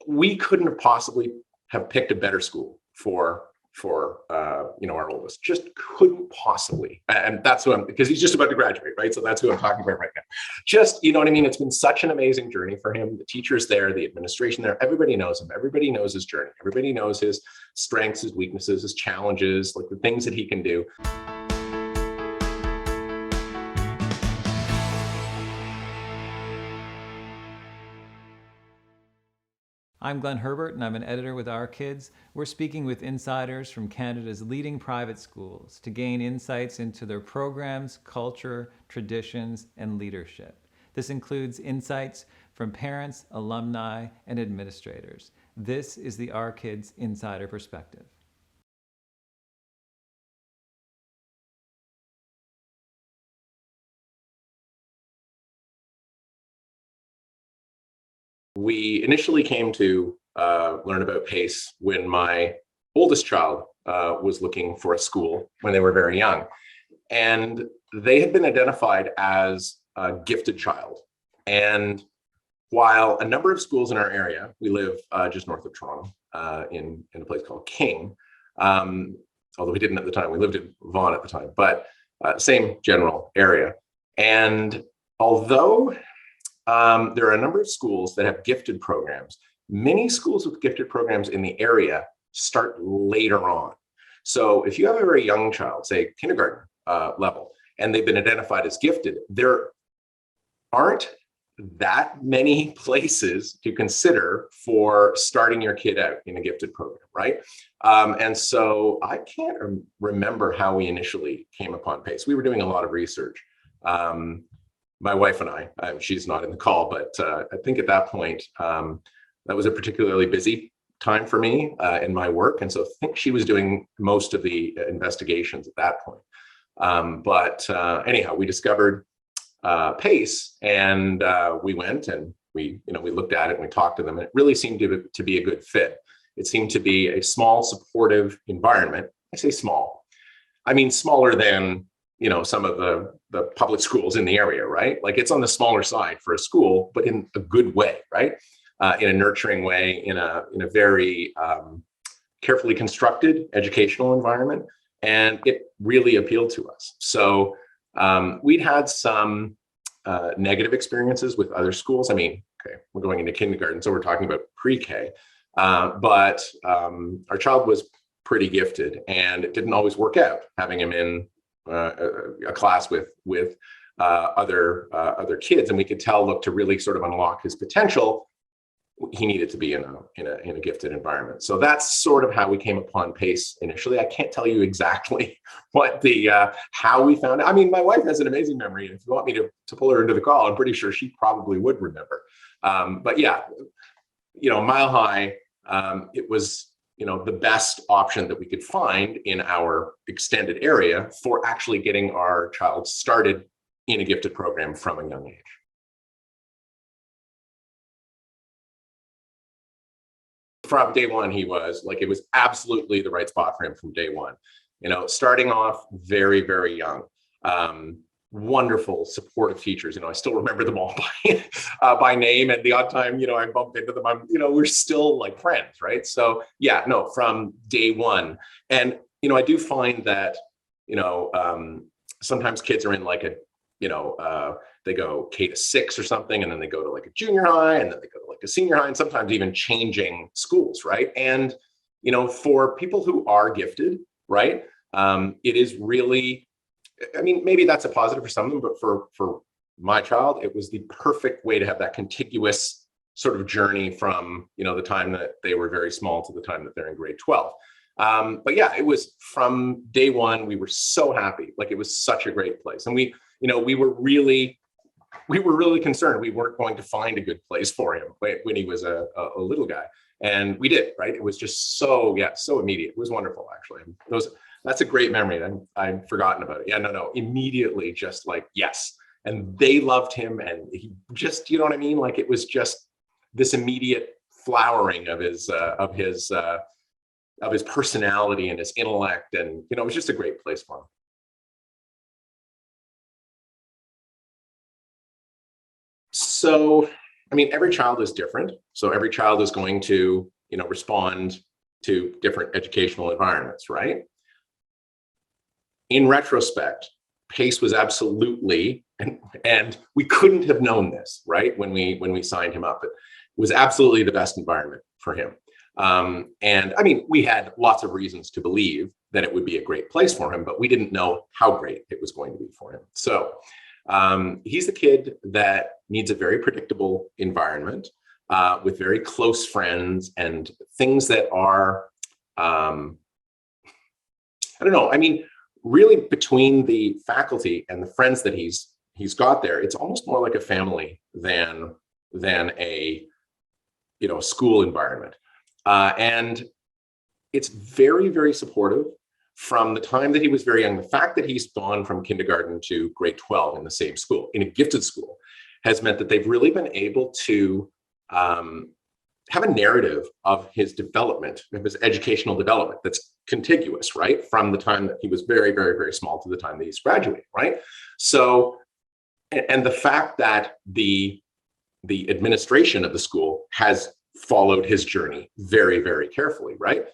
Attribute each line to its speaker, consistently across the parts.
Speaker 1: we couldn't have possibly have picked a better school for our oldest. Just couldn't possibly. And that's who because he's just about to graduate, right? So that's who I'm talking about right now. Just, you know what I mean? It's been such an amazing journey for him. The teachers there, the administration there, everybody knows him. Everybody knows his journey. Everybody knows his strengths, his weaknesses, his challenges, like the things that he can do.
Speaker 2: I'm Glenn Herbert, and I'm an editor with Our Kids. We're speaking with insiders from Canada's leading private schools to gain insights into their programs, culture, traditions, and leadership. This includes insights from parents, alumni, and administrators. This is the Our Kids Insider Perspective.
Speaker 1: We initially came to learn about P.A.C.E when my oldest child was looking for a school when they were very young. And they had been identified as a gifted child. And while a number of schools in our area, we live just north of Toronto in a place called King, although we didn't at the time, we lived in Vaughan at the time, but same general area. And although there are a number of schools that have gifted programs, many schools with gifted programs in the area start later on. So if you have a very young child, say kindergarten level, and they've been identified as gifted, there aren't that many places to consider for starting your kid out in a gifted program, right? And so I can't remember how we initially came upon P.A.C.E. We were doing a lot of research. My wife and I, she's not in the call, but I think at that point, that was a particularly busy time for me in my work. And so I think she was doing most of the investigations at that point. Anyhow, we discovered P.A.C.E and we went and we looked at it and we talked to them, and it really seemed to be a good fit. It seemed to be a small, supportive environment. I say small, I mean smaller than some of the public schools in the area, right? Like it's on the smaller side for a school, but in a good way, right? In a nurturing way, in a very carefully constructed educational environment, and it really appealed to us. So we'd had some negative experiences with other schools. I mean, okay, we're going into kindergarten, so we're talking about pre-K, but our child was pretty gifted, and it didn't always work out having him in a class with other kids, and we could tell, look, to really sort of unlock his potential, he needed to be in a gifted environment. So that's sort of how we came upon P.A.C.E initially. I can't tell you exactly what how we found it. I mean, my wife has an amazing memory, and if you want me to pull her into the call, I'm pretty sure she probably would remember. But yeah, Mile High, it was the best option that we could find in our extended area for actually getting our child started in a gifted program from a young age. From day one, it was absolutely the right spot for him from day one. Starting off very, very young. Wonderful, supportive teachers. I still remember them all by name, and the odd time, I bump into them, we're still like friends, right? So yeah, no, from day one. And, I do find that, sometimes kids are in like they go K-6 or something, and then they go to like a junior high, and then they go to like a senior high, and sometimes even changing schools, right? And, for people who are gifted, right, it is really, I mean, maybe that's a positive for some of them, but for my child, it was the perfect way to have that contiguous sort of journey from, the time that they were very small to the time that they're in grade 12. But yeah, it was from day one, we were so happy. Like, it was such a great place. And we were really concerned we weren't going to find a good place for him when he was a little guy. And we did, right? It was just so immediate. It was wonderful, actually. That's a great memory. I've forgotten about it. Yeah, no, immediately just like, yes. And they loved him, and he just, you know what I mean? Like, it was just this immediate flowering of his personality and his intellect. And, it was just a great place for him. So I mean, every child is different. So every child is going to, respond to different educational environments, right? In retrospect, P.A.C.E was absolutely, and we couldn't have known this, right? When we signed him up, it was absolutely the best environment for him. And I mean, we had lots of reasons to believe that it would be a great place for him, but we didn't know how great it was going to be for him. So he's a kid that needs a very predictable environment with very close friends and things that are, I don't know. I mean, really between the faculty and the friends that he's got there, it's almost more like a family than a school environment. And it's very, very supportive from the time that he was very young. The fact that he's gone from kindergarten to grade 12 in the same school, in a gifted school, has meant that they've really been able to have a narrative of his development, of his educational development that's contiguous, right? From the time that he was very, very, very small to the time that he's graduating, right? So, and the fact that the administration of the school has followed his journey very, very carefully, right?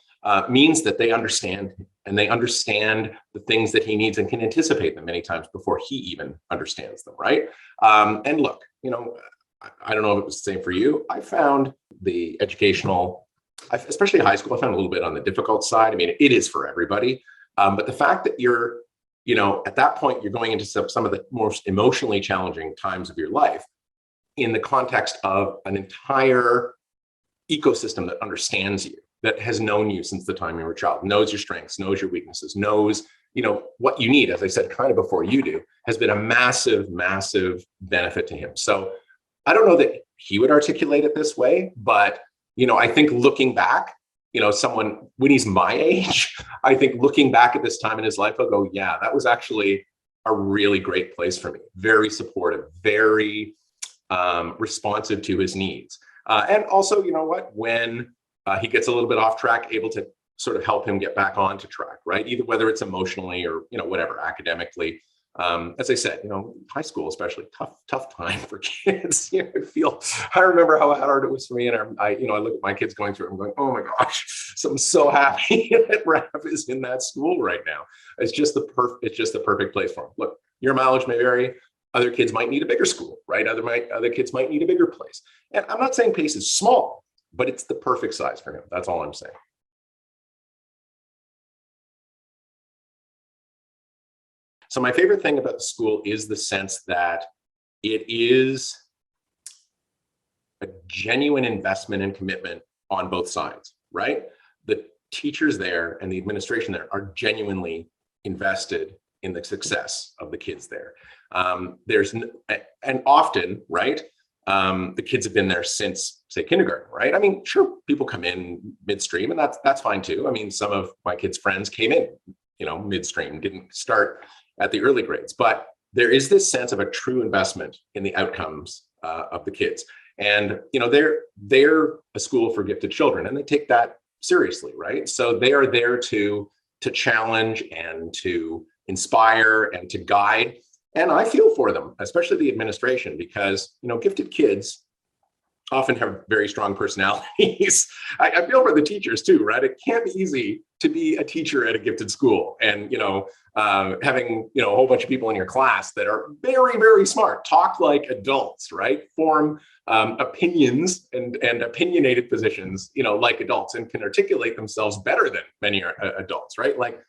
Speaker 1: Means that they understand him, and they understand the things that he needs and can anticipate them many times before he even understands them, right? And look, I don't know if it was the same for you. I found the educational, especially high school, I found a little bit on the difficult side. I mean, it is for everybody. But the fact that you're, at that point, you're going into some of the most emotionally challenging times of your life in the context of an entire ecosystem that understands you, that has known you since the time you were a child, knows your strengths, knows your weaknesses, knows, what you need, as I said, kind of before you do, has been a massive, massive benefit to him. So I don't know that he would articulate it this way, but, I think looking back, someone when he's my age, I think looking back at this time in his life, I'll go, yeah, that was actually a really great place for me. Very supportive, very responsive to his needs. And also, when he gets a little bit off track, able to sort of help him get back onto track, right? Either whether it's emotionally or, whatever, academically. As I said, high school, especially tough time for kids. I remember how hard it was for me. And I look at my kids going through it and I'm going, oh my gosh, so I'm so happy that Raph is in that school right now. It's just the perfect place for him. Look, your mileage may vary. Other kids might need a bigger school, right? Other kids might need a bigger place. And I'm not saying P.A.C.E is small, but it's the perfect size for him. That's all I'm saying. So my favorite thing about the school is the sense that it is a genuine investment and commitment on both sides, right? The teachers there and the administration there are genuinely invested in the success of the kids there. And often, right, the kids have been there since, say, kindergarten, right? I mean, sure, people come in midstream, and that's fine too. I mean, some of my kids' friends came in, midstream, didn't start at the early grades, but there is this sense of a true investment in the outcomes of the kids. And they're a school for gifted children, and they take that seriously, right? So they are there to challenge and to inspire and to guide. And I feel for them, especially the administration, because gifted kids often have very strong personalities. I feel for the teachers too, right? It can't be easy to be a teacher at a gifted school, and having a whole bunch of people in your class that are very, very smart, talk like adults, right? Form opinions and opinionated positions, like adults, and can articulate themselves better than many adults, right? Like,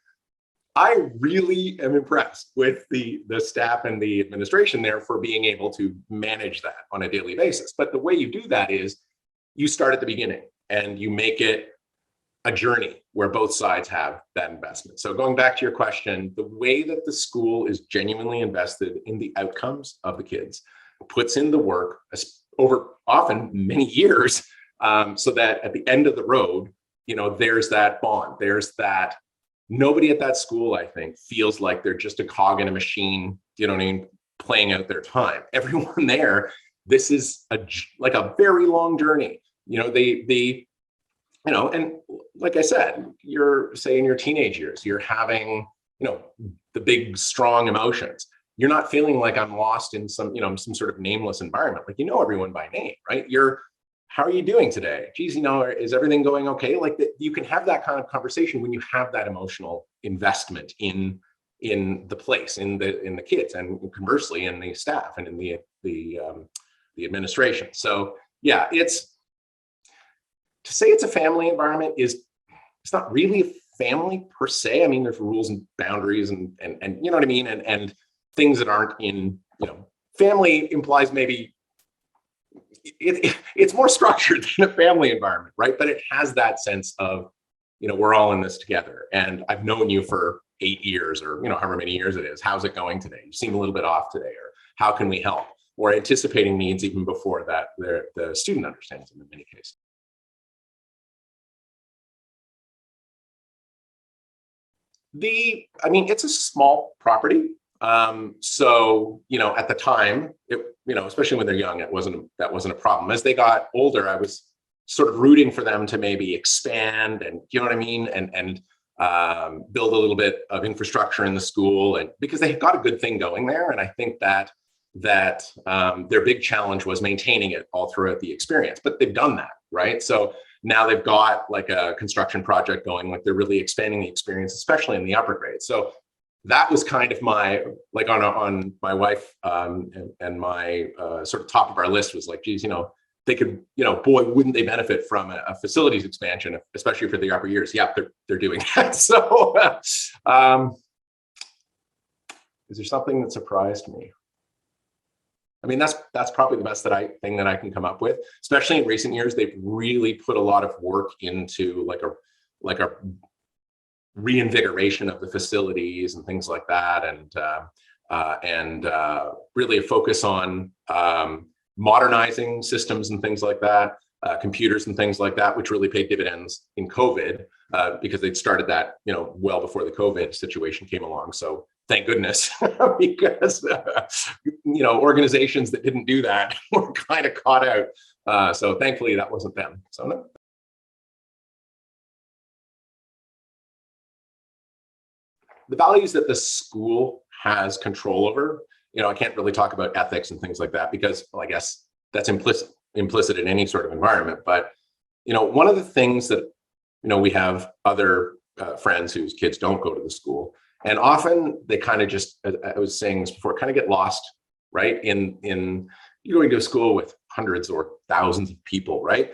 Speaker 1: I really am impressed with the staff and the administration there for being able to manage that on a daily basis. But the way you do that is you start at the beginning and you make it a journey where both sides have that investment. So going back to your question, the way that the school is genuinely invested in the outcomes of the kids, puts in the work over often many years, so that at the end of the road, there's that bond, there's that. Nobody at that school, I think, feels like they're just a cog in a machine, playing out their time. Everyone there, this is like a very long journey. And like I said, you're, say, in your teenage years, you're having, the big, strong emotions. you're not feeling like I'm lost in some sort of nameless environment. Like, everyone by name, right? How are you doing today? Geez, is everything going okay? Like you can have that kind of conversation when you have that emotional investment in the place, in the kids, and conversely in the staff and in the administration. So yeah, to say it's a family environment it's not really a family per se. I mean, there's rules and boundaries and you know what I mean, and things that aren't in, family implies maybe it's more structured than a family environment, right? But it has that sense of, we're all in this together. And I've known you for 8 years, or however many years it is. How's it going today? You seem a little bit off today, or how can we help? Or anticipating needs even before that the student understands them in many cases. It's a small property. So, at the time, especially when they're young, that wasn't a problem. As they got older, I was sort of rooting for them to maybe expand and, you know what I mean? And build a little bit of infrastructure in the school, and because they got a good thing going there. And I think that their big challenge was maintaining it all throughout the experience, but they've done that, right? So now they've got like a construction project going, like they're really expanding the experience, especially in the upper grades. So that was kind of my, like on my wife and my sort of top of our list was like, geez, they could, boy, wouldn't they benefit from a facilities expansion, especially for the upper years? Yeah, they're doing that. So is there something that surprised me? I mean, that's probably the best thing that I can come up with. Especially in recent years, they've really put a lot of work into like a reinvigoration of the facilities and things like that, and really a focus on modernizing systems and things like that, computers and things like that, which really paid dividends in COVID because they'd started that, well before the COVID situation came along. So thank goodness, because organizations that didn't do that were kind of caught out. So thankfully that wasn't them. So no. The values that the school has control over, I can't really talk about ethics and things like that because, well, I guess that's implicit in any sort of environment. But, one of the things that, we have other friends whose kids don't go to the school, and often they kind of just, as I was saying this before, kind of get lost, right? In you're going to a school with hundreds or thousands of people, right?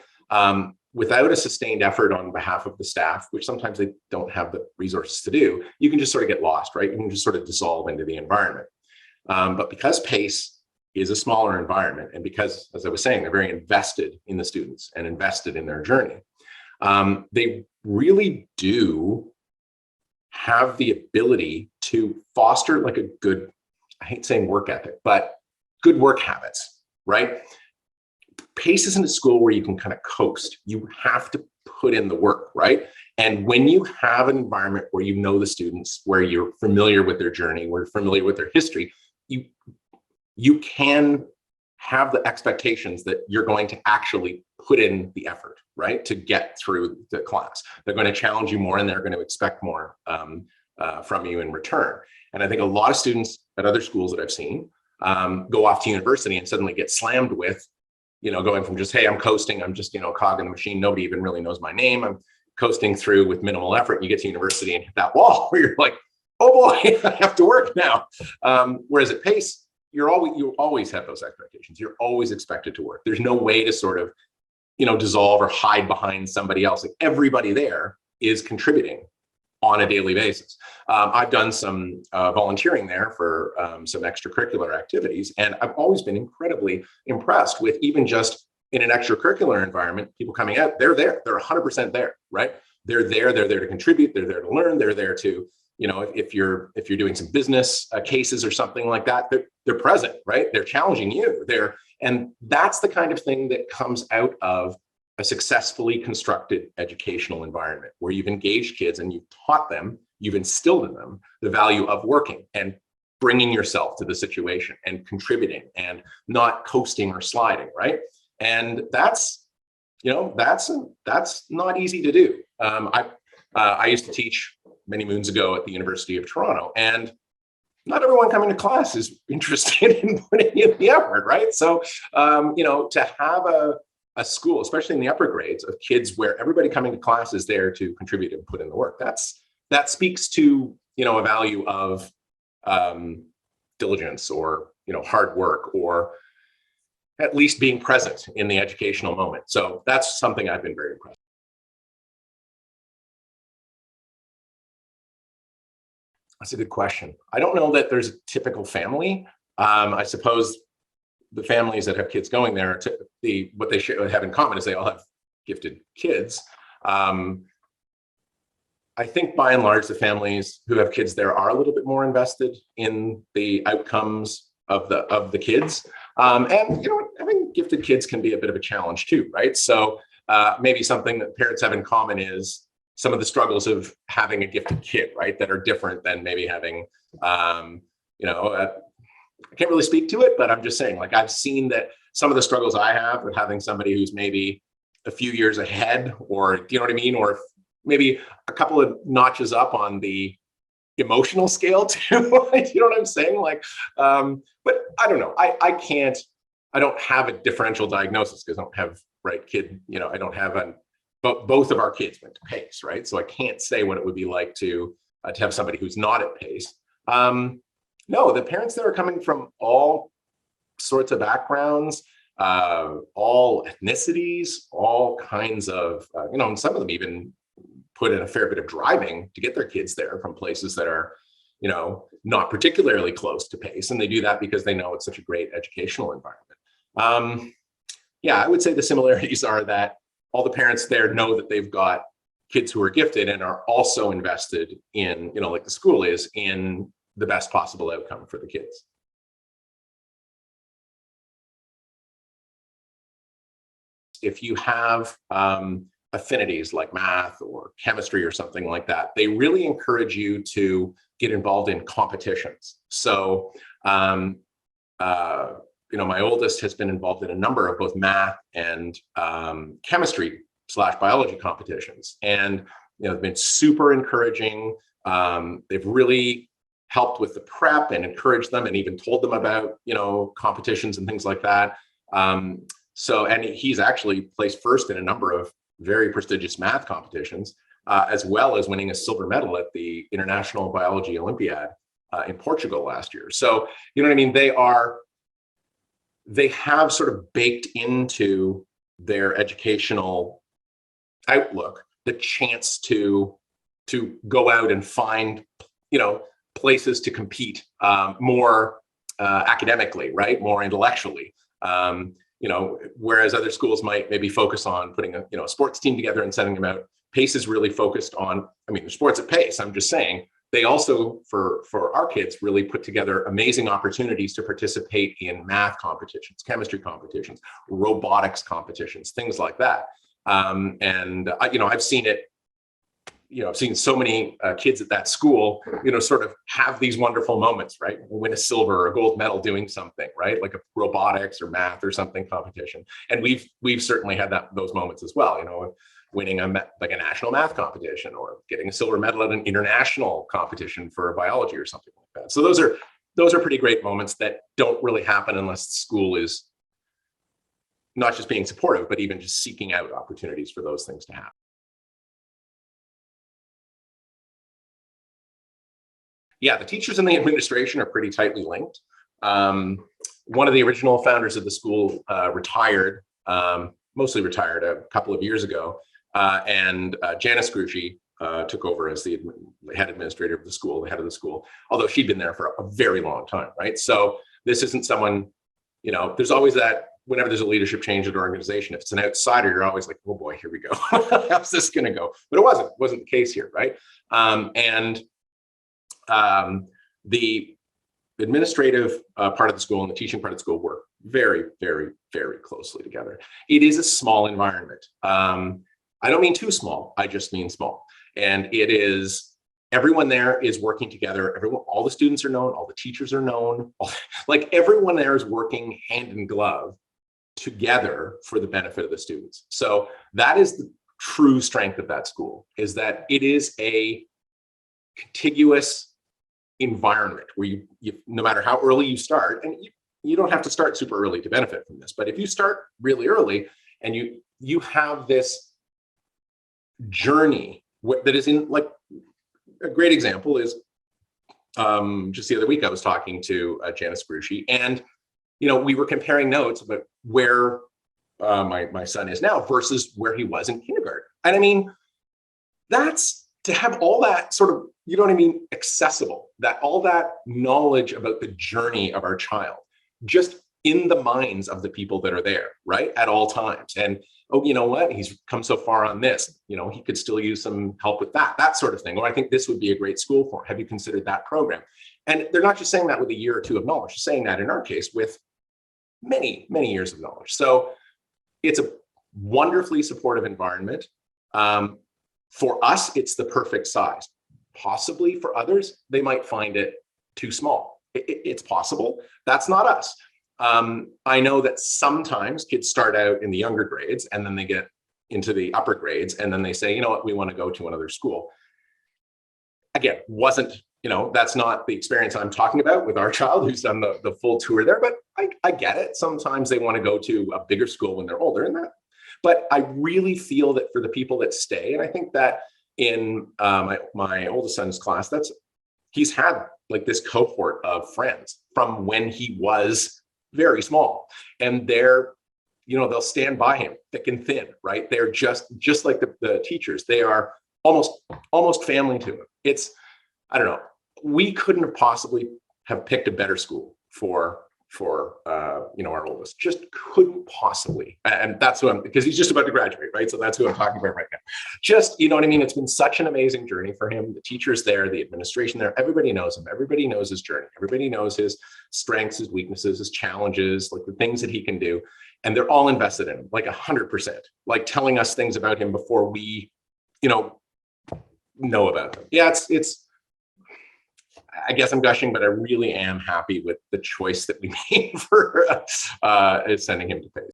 Speaker 1: Without a sustained effort on behalf of the staff, which sometimes they don't have the resources to do, you can just sort of get lost, right? You can just sort of dissolve into the environment. But because P.A.C.E is a smaller environment, and because, as I was saying, they're very invested in the students and invested in their journey, they really do have the ability to foster like a good, I hate saying work ethic, but good work habits, right? P.A.C.E isn't a school where you can kind of coast. You have to put in the work, right? And when you have an environment where you know the students, where you're familiar with their journey, where you're familiar with their history, you can have the expectations that you're going to actually put in the effort, right, to get through the class. They're going to challenge you more, and they're going to expect more from you in return. And I think a lot of students at other schools that I've seen go off to university and suddenly get slammed with, going from just, hey, I'm coasting, I'm just, a cog in the machine, nobody even really knows my name, I'm coasting through with minimal effort, and you get to university and hit that wall where you're like, oh boy, I have to work now. Whereas at P.A.C.E, you always have those expectations. You're always expected to work. There's no way to sort of, dissolve or hide behind somebody else. Like everybody there is contributing on a daily basis. I've done some volunteering there for some extracurricular activities, and I've always been incredibly impressed with even just in an extracurricular environment, people coming out, they're there, they're 100% there, right? They're there to contribute, they're there to learn, they're there to, if you're doing some business cases or something like that, they're present, right? They're challenging you there. And that's the kind of thing that comes out of a successfully constructed educational environment where you've engaged kids and you've taught them, you've instilled in them the value of working and bringing yourself to the situation and contributing and not coasting or sliding, right? And that's not easy to do. I used to teach many moons ago at the University of Toronto, and not everyone coming to class is interested in putting in the effort, right? So, to have a school, especially in the upper grades, of kids where everybody coming to class is there to contribute and put in the work, that speaks to, a value of diligence, or, hard work, or at least being present in the educational moment. So that's something I've been very impressed. That's a good question. I don't know that there's a typical family. I suppose the families that have kids going there, what they should have in common is they all have gifted kids. I think by and large, the families who have kids there are a little bit more invested in the outcomes of the kids. And having gifted kids can be a bit of a challenge too, right? So maybe something that parents have in common is some of the struggles of having a gifted kid, right? That are different than maybe having, I can't really speak to it, but I'm just saying, like, I've seen that some of the struggles I have with having somebody who's maybe a few years ahead, or, do you know what I mean? Or maybe a couple of notches up on the emotional scale too. You know what I'm saying? Like, but I don't know. I don't have a differential diagnosis because I don't have I don't have but both of our kids went to P.A.C.E, right? So I can't say what it would be like to have somebody who's not at P.A.C.E. No, the parents there are coming from all sorts of backgrounds, all ethnicities, all kinds of, and some of them even put in a fair bit of driving to get their kids there from places that are, not particularly close to P.A.C.E. And they do that because they know it's such a great educational environment. I would say the similarities are that all the parents there know that they've got kids who are gifted and are also invested in, like the school is, in the best possible outcome for the kids. If you have affinities like math or chemistry or something like that, they really encourage you to get involved in competitions. So, my oldest has been involved in a number of both math and chemistry/biology competitions, and they've been super encouraging. They've really helped with the prep and encouraged them, and even told them about competitions and things like that. And he's actually placed first in a number of very prestigious math competitions, as well as winning a silver medal at the International Biology Olympiad in Portugal last year. So, you know what I mean? They have sort of baked into their educational outlook the chance to go out and find, places to compete more academically, right? More intellectually. Whereas other schools might maybe focus on putting a sports team together and sending them out. P.A.C.E is really focused on, the sports at P.A.C.E. I'm just saying, they also, for our kids, really put together amazing opportunities to participate in math competitions, chemistry competitions, robotics competitions, things like that. I've seen it. I've seen so many kids at that school, sort of have these wonderful moments, right? Win a silver or a gold medal doing something, right? Like a robotics or math or something competition. And we've certainly had those moments as well, winning a national math competition, or getting a silver medal at an international competition for biology or something like that. So those are pretty great moments that don't really happen unless the school is not just being supportive, but even just seeking out opportunities for those things to happen. Yeah, the teachers and the administration are pretty tightly linked. One of the original founders of the school retired, mostly retired a couple of years ago, and Janice Grucci took over as the head administrator of the school, the head of the school, although she'd been there for a very long time, right? So this isn't someone, there's always that, whenever there's a leadership change at an organization, if it's an outsider, you're always like, oh boy, here we go. How's this going to go? But it wasn't the case here, right? The administrative part of the school and the teaching part of the school work very, very, very closely together. It is a small environment. I don't mean too small, I just mean small. And everyone there is working together. All the students are known, all the teachers are known, like everyone there is working hand in glove together for the benefit of the students. So that is the true strength of that school, is that it is a contiguous environment where you no matter how early you start, and you don't have to start super early to benefit from this, but if you start really early and you have this journey that is in, like, a great example is just the other week I was talking to Janice Brucey, and we were comparing notes about where my son is now versus where he was in kindergarten. And I mean, that's to have all that sort of, accessible, that all that knowledge about the journey of our child, just in the minds of the people that are there, right, at all times. And, oh, you know what, he's come so far on this, he could still use some help with that sort of thing. Or I think this would be a great school for him. Have you considered that program? And they're not just saying that with a year or two of knowledge, they're saying that in our case with many, many years of knowledge. So it's a wonderfully supportive environment. For us, it's the perfect size. Possibly for others, they might find it too small. It's possible. That's not us. I know that sometimes kids start out in the younger grades and then they get into the upper grades and then they say, you know what, we want to go to another school. Again, that's not the experience I'm talking about with our child who's done the full tour there, but I get it. Sometimes they want to go to a bigger school when they're older, but I really feel that for the people that stay, and I think that in my oldest son's class, he's had like this cohort of friends from when he was very small, and they'll stand by him thick and thin, right? They're just like the teachers. They are almost family to him. I don't know. We couldn't have possibly have picked a better school for our oldest. Just couldn't possibly. And that's who because he's just about to graduate, right? So that's who I'm talking about right now. Just, what I mean? It's been such an amazing journey for him. The teachers there, the administration there, everybody knows him. Everybody knows his journey. Everybody knows his strengths, his weaknesses, his challenges, like the things that he can do. And they're all invested in him, like 100%, like telling us things about him before we, know about him. Yeah, it's I guess I'm gushing, but I really am happy with the choice that we made for sending him to P.A.C.E.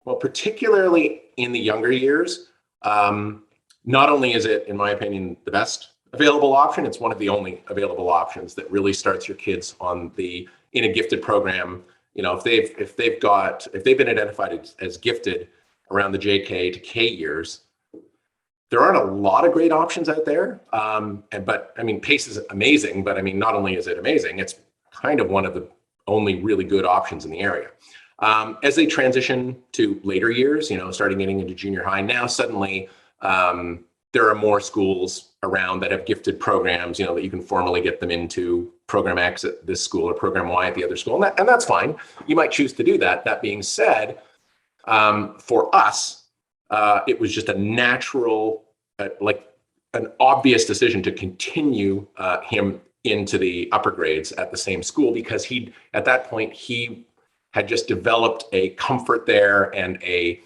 Speaker 1: Well, particularly in the younger years, not only is it, in my opinion, the best available option, it's one of the only available options that really starts your kids in a gifted program. If they've been identified as gifted around the JK to K years, there aren't a lot of great options out there. But I mean, P.A.C.E. is amazing, but I mean, not only is it amazing, it's kind of one of the only really good options in the area. As they transition to later years, starting getting into junior high, now suddenly there are more schools around that have gifted programs, that you can formally get them into program X at this school or program Y at the other school. And that's fine. You might choose to do that. That being said, for us, it was just a natural, like an obvious decision to continue him into the upper grades at the same school, because at that point, he had just developed a comfort there and he'd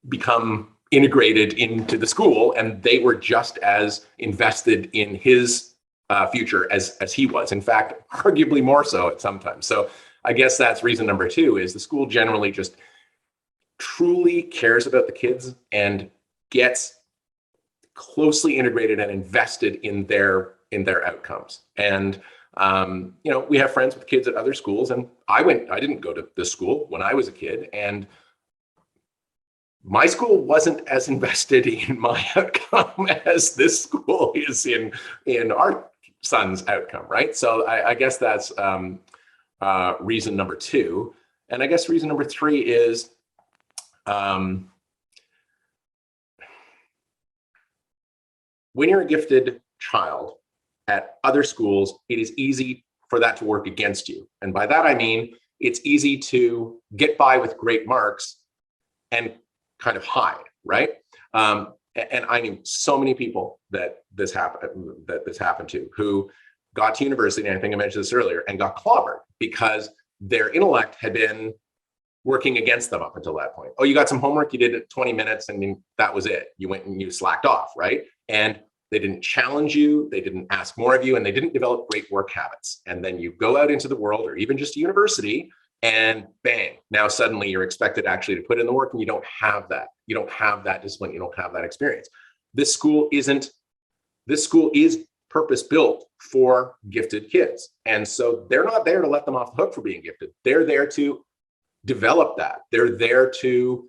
Speaker 1: become integrated into the school, and they were just as invested in his future as he was. In fact, arguably more so at sometimes. So I guess that's reason number two, is the school generally just truly cares about the kids and gets closely integrated and invested in their outcomes. And we have friends with kids at other schools, and I didn't go to this school when I was a kid, and my school wasn't as invested in my outcome as this school is in our son's outcome, right? So I guess that's reason number two. And I guess reason number three is when you're a gifted child at other schools, it is easy for that to work against you. And by that, I mean, it's easy to get by with great marks and kind of hide, right? And I mean, so many people that this happened to, who got to university, and I think I mentioned this earlier, and got clobbered because their intellect had been working against them up until that point. Oh, you got some homework, you did it 20 minutes, and that was it. You went and you slacked off, right? And they didn't challenge you, they didn't ask more of you, and they didn't develop great work habits. And then you go out into the world, or even just university, And bang, now suddenly you're expected actually to put in the work, and you don't have that. You don't have that discipline. You don't have that experience. This school isn't, this school is purpose built for gifted kids. And so they're not there to let them off the hook for being gifted. They're there to develop that. They're there to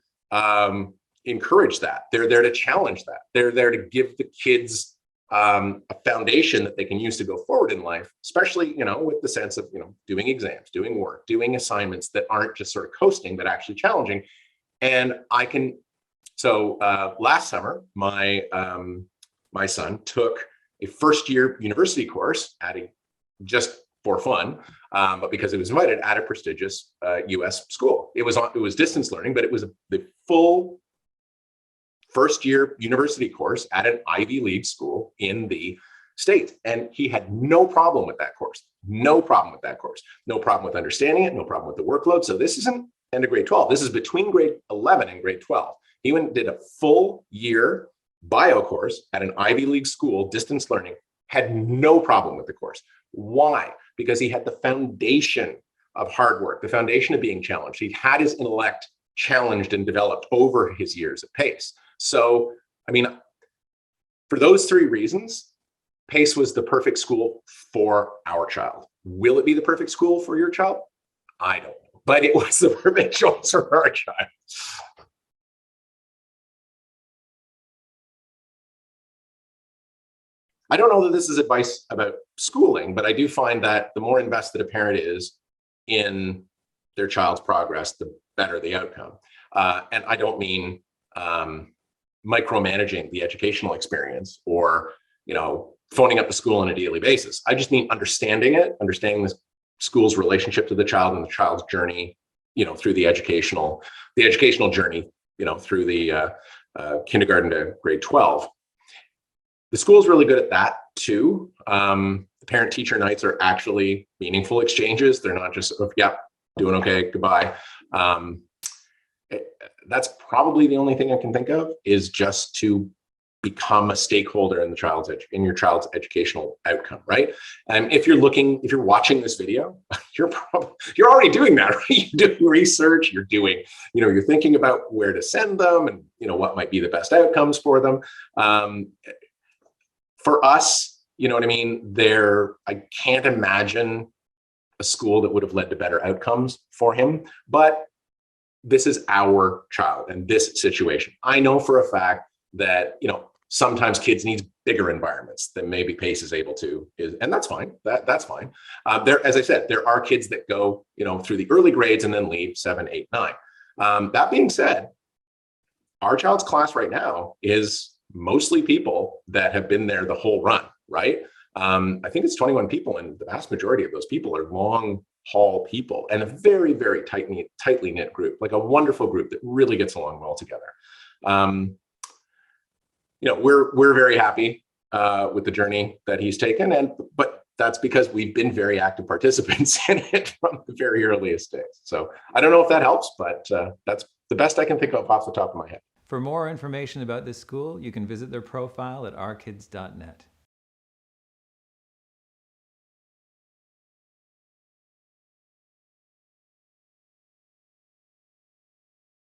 Speaker 1: encourage that. They're there to challenge that. They're there to give the kids a foundation that they can use to go forward in life, especially, with the sense of, doing exams, doing work, doing assignments that aren't just sort of coasting, but actually challenging. And last summer, my son took a first year university course just for fun, but because it was invited at a prestigious US school. It was distance learning, but it was the full first year university course at an Ivy League school in the state. And he had no problem with that course, no problem with understanding it, no problem with the workload. So this isn't end of grade 12. This is between grade 11 and grade 12. He went and did a full year bio course at an Ivy League school, distance learning, had no problem with the course. Why? Because he had the foundation of hard work, the foundation of being challenged. He had his intellect challenged and developed over his years at P.A.C.E. So, for those three reasons, P.A.C.E. was the perfect school for our child. Will it be the perfect school for your child? I don't know, but it was the perfect choice for our child. I don't know that this is advice about schooling, but I do find that the more invested a parent is in their child's progress, the better the outcome. And I don't mean micromanaging the educational experience or, phoning up the school on a daily basis. I just mean understanding the school's relationship to the child and the child's journey, through the educational journey, through the kindergarten to grade 12. The school is really good at that too. The parent-teacher nights are actually meaningful exchanges. They're not just, doing okay, goodbye. That's probably the only thing I can think of, is just to become a stakeholder in your child's educational outcome, right? And if you're watching this video, you're already doing that, right? You're doing research, you're thinking about where to send them and, what might be the best outcomes for them. For us, I can't imagine a school that would have led to better outcomes for him, but this is our child and this situation. I know for a fact that, sometimes kids need bigger environments than maybe P.A.C.E. is able to, and that's fine. That's fine. As I said, there are kids that go, through the early grades and then leave 7, 8, 9. That being said, our child's class right now is mostly people that have been there the whole run, right? I think it's 21 people, and the vast majority of those people are long haul people, and a very, very tightly knit group, like a wonderful group that really gets along well together. We're very happy with the journey that he's taken, but that's because we've been very active participants in it from the very earliest days. So I don't know if that helps, but that's the best I can think of off the top of my head.
Speaker 2: For more information about this school, you can visit their profile at ourkids.net.